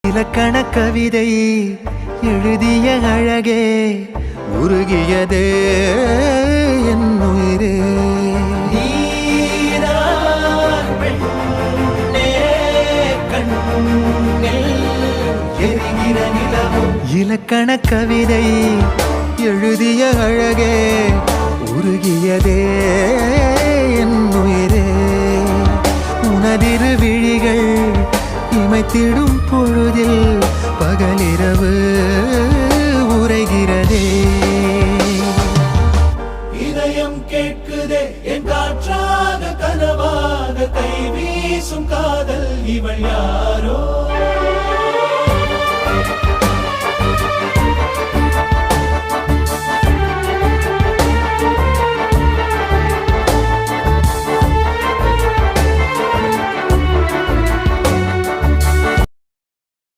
இலக்கண கவிதை எழுதிய அழகே உருகியதே என் உயிரே. இலக்கண கவிதை எழுதிய அழகே உருகியதே என் உயிரே. உனதிரு விழிகள் இமைத்திடும் பொழுது